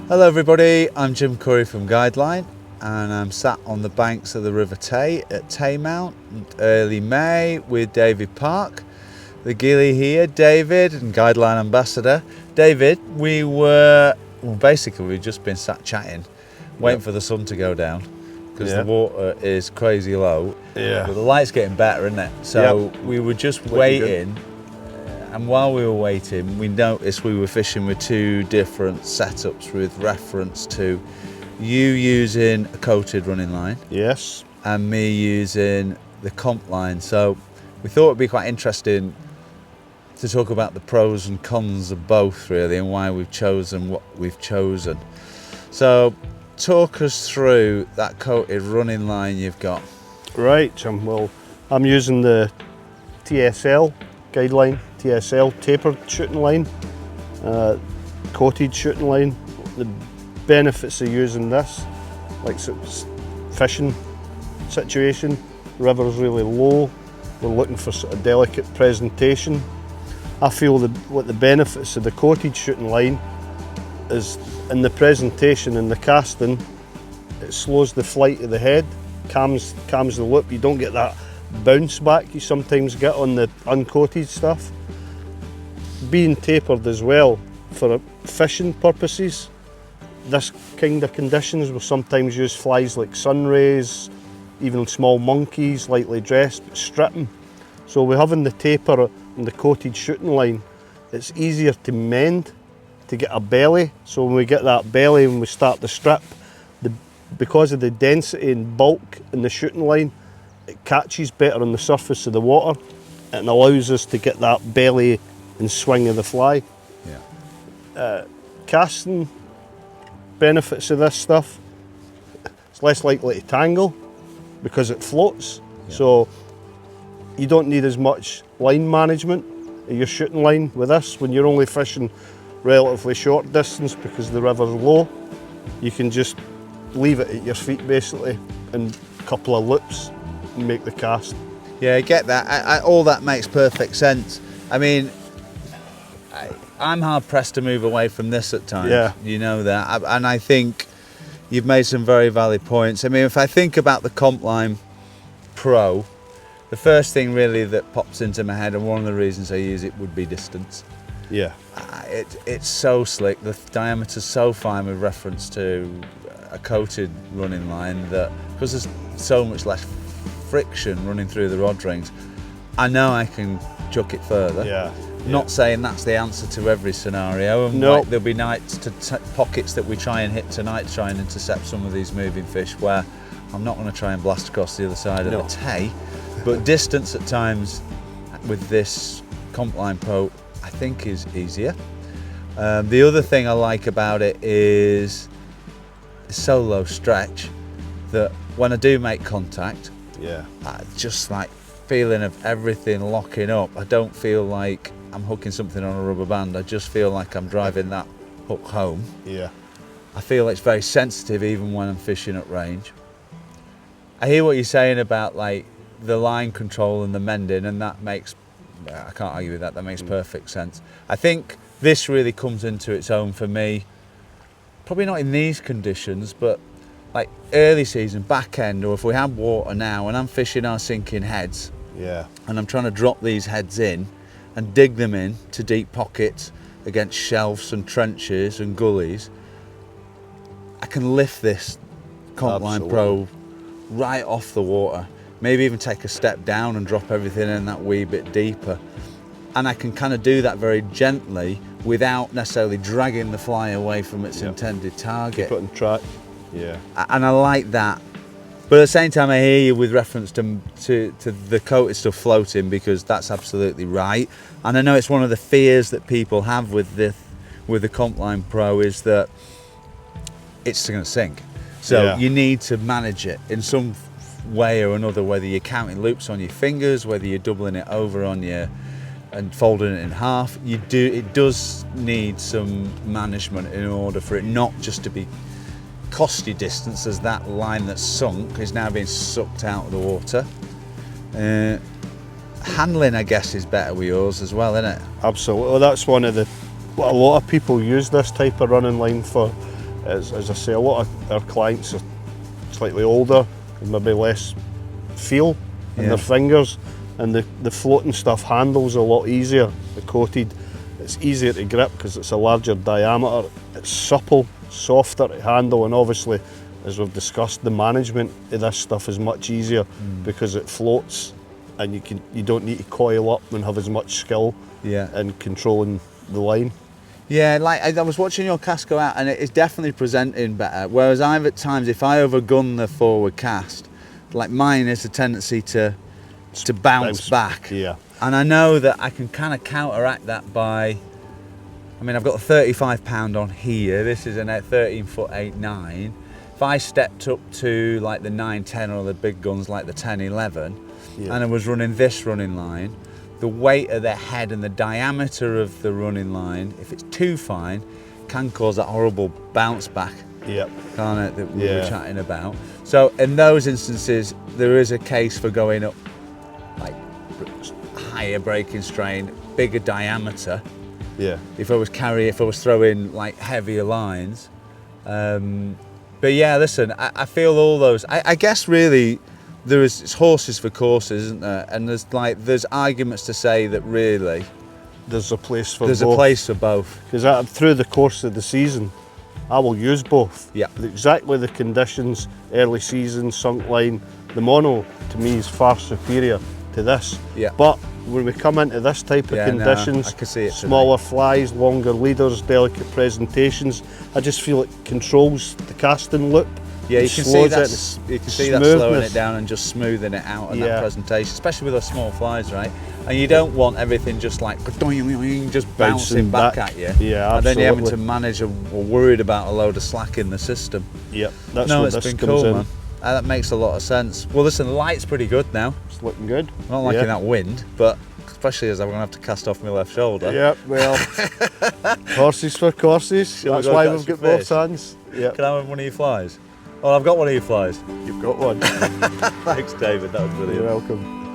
Hello everybody, I'm Jim Curry from Guideline and I'm sat on the banks of the River Tay at Taymount early May with David Park, the gillie here, David and Guideline Ambassador. David, we've just been sat chatting, waiting for the sun to go down because the water is crazy low, but the light's getting better, isn't it? So we were just waiting. And while we were waiting, we noticed we were fishing with two different setups with reference to you using a coated running line. Yes. And me using the Compline. So we thought it'd be quite interesting to talk about the pros and cons of both really and why we've chosen what we've chosen. So talk us through that coated running line you've got. Right, Jim. Well, I'm using the TSL Guideline, TSL tapered shooting line, coated shooting line. The benefits of using this, like fishing situation, the river's really low, we're looking for sort of delicate presentation. I feel what the benefits of the coated shooting line is in the presentation and the casting, it slows the flight of the head, calms the loop. You don't get that bounce back you sometimes get on the uncoated stuff. Being tapered as well for fishing purposes, this kind of conditions will sometimes use flies like sunrays, even small monkeys, lightly dressed, but stripping. So we're having the taper and the coated shooting line, it's easier to mend, to get a belly. So when we get that belly and we start the strip, because of the density and bulk in the shooting line, it catches better on the surface of the water and allows us to get that belly and swing of the fly. Casting benefits of this stuff, it's less likely to tangle because it floats. So you don't need as much line management of your shooting line with this. When you're only fishing relatively short distance because the river's low, you can just leave it at your feet basically and a couple of loops and make the cast. Yeah, I get that. All that makes perfect sense. I mean, I'm hard pressed to move away from this at times. Yeah. You know that. And I think you've made some very valid points. I mean, if I think about the Compline Pro, the first thing really that pops into my head, and one of the reasons I use it, would be distance. Yeah. It's so slick. The diameter's so fine with reference to a coated running line that because there's so much less friction running through the rod rings, I know I can chuck it further. Not saying that's the answer to every scenario, and like, there'll be nights pockets that we try and hit tonight to try and intercept some of these moving fish where I'm not going to try and blast across the other side of the Tay, but distance at times with this Compline Pro I think is easier. The other thing I like about it is it's so low stretch that when I do make contact, I just like feeling of everything locking up. I don't feel like I'm hooking something on a rubber band. I just feel like I'm driving that hook home. I feel it's very sensitive even when I'm fishing at range. I hear what you're saying about like the line control and the mending, and that makes, I can't argue with that, that makes perfect sense. I think this really comes into its own for me, probably not in these conditions, but like early season, back end, or if we have water now and I'm fishing our sinking heads, and I'm trying to drop these heads in and dig them in to deep pockets against shelves and trenches and gullies, I can lift this Compline Pro right off the water, maybe even take a step down and drop everything in that wee bit deeper. And I can kind of do that very gently without necessarily dragging the fly away from its intended target. Keep it on track. And I like that. But at the same time, I hear you with reference to the coated stuff floating, because that's absolutely right. And I know it's one of the fears that people have with the Compline Pro is that it's going to sink. So you need to manage it in some way or another, whether you're counting loops on your fingers, whether you're doubling it over on your and folding it in half. It does need some management in order for it not just to be costly distance, as that line that's sunk is now being sucked out of the water. Handling, I guess, is better with yours as well, isn't it? Absolutely. That's one of what a lot of people use this type of running line for, As I say, a lot of our clients are slightly older and maybe less feel in their fingers, and the floating stuff handles a lot easier. The coated, it's easier to grip because it's a larger diameter, it's supple, softer to handle, and obviously, as we've discussed, the management of this stuff is much easier because it floats, and you don't need to coil up and have as much skill in controlling the line. Yeah, like I was watching your cast go out, and it is definitely presenting better. Whereas I've at times, if I overgun the forward cast, like mine has a tendency to bounce back. Yeah. And I know that I can kind of counteract that by, I mean, I've got a 35 pound on here. This is a 13-foot 8/9. If I stepped up to like the 9-10 or the big guns like the 10-11, and I was running this running line, the weight of the head and the diameter of the running line, if it's too fine, can cause that horrible bounce back. Can't it, that we were chatting about. So in those instances, there is a case for going up like higher braking strain, bigger diameter. If I was throwing like heavier lines. But yeah, listen, I feel all those. I guess really it's horses for courses, isn't there? And there's arguments to say that really there's a place for both. There's a place for both. Because through the course of the season, I will use both. Exactly the conditions, early season, sunk line. The mono to me is far superior to this. But when we come into this type of conditions, I can see it smaller flies, longer leaders, delicate presentations, I just feel it controls the casting loop. Yeah, you can see that slowing it down and just smoothing it out in that presentation, especially with those small flies, right? And you don't want everything just like just bouncing back at you. Yeah, absolutely. And then you're having to manage or worried about a load of slack in the system. That's what it's this been comes cool, in. man. That makes a lot of sense. Well, listen, the light's pretty good now. It's looking good. I'm not liking that wind, but especially as I'm going to have to cast off my left shoulder. Well, horses for courses. That's why we've got both hands. Can I have one of your flies? Oh, I've got one of your flies. You've got one. Thanks, David. That was brilliant. You're welcome.